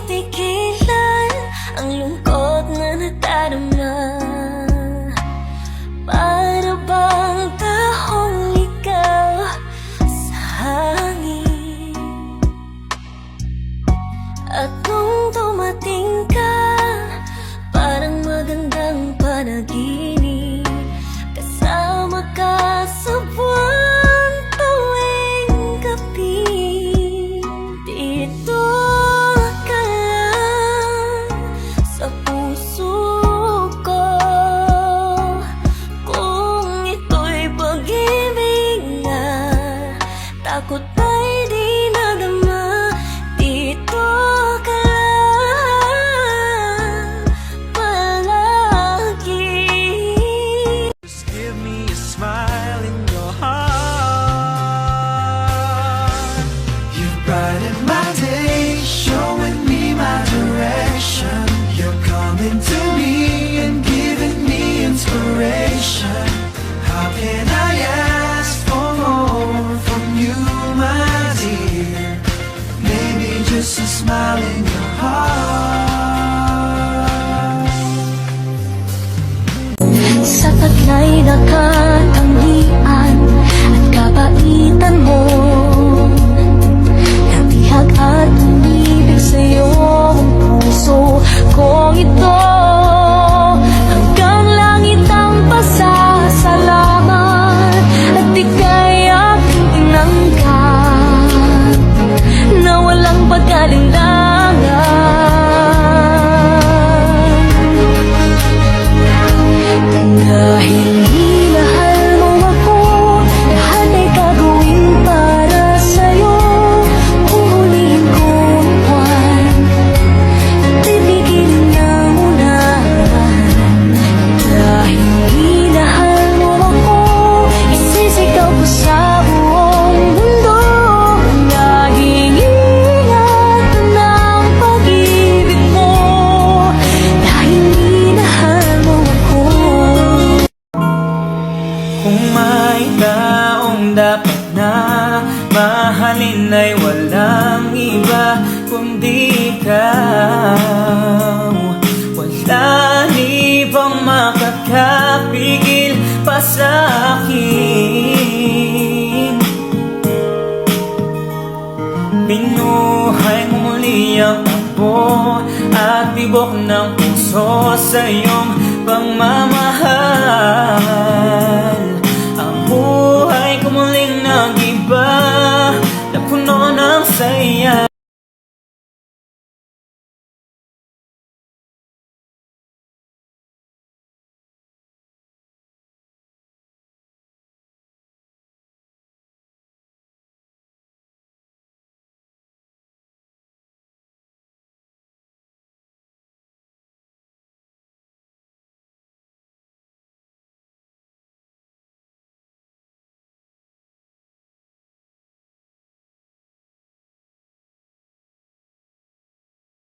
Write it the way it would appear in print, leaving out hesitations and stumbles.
mapigilan ang lungkot na nadarama. Para bang tahong ligaw sa hangin. At nung dumating ka, parang magandang panaginip. Kasama ka sa buwan tuwing gabi. Dito ka lang sa puso ko. Kung ito'y pag-ibig nga, takot ba'y di nadama? Dito ka lang palagi. Just give me a smile in your heart. You brighten my day, showing me my direction. You're coming to me and giving me inspiration. How can I ask for more from you, my dear? Maybe just a smile in your heart. Sa taglay na katangian at kabaitan mo, nabihag at umibig sa'yo ang puso kong ito. Hanggang langit ang pasasalamat at ika'y aking tinanggap na walang pag-alinlangan. Dahil minahal mo ako, lahat ay gagawin para sa'yo. Huhulihin ko ang buwan, titigilin ang ulan. Dahil minahal mo ako, isisigaw ko sa buong mundo. Laging ingat ng pag-ibig mo, dahil minahal mo ako. Kung may taong dapat na mahalin ay walang iba kundi ikaw. Wala ibang makakapigil pa sa akin. Binuhay mo muli ang takbo at tibok ng puso sa iyong pagmamahal. Ang buhay ko muling nag-iba na puno ng saya.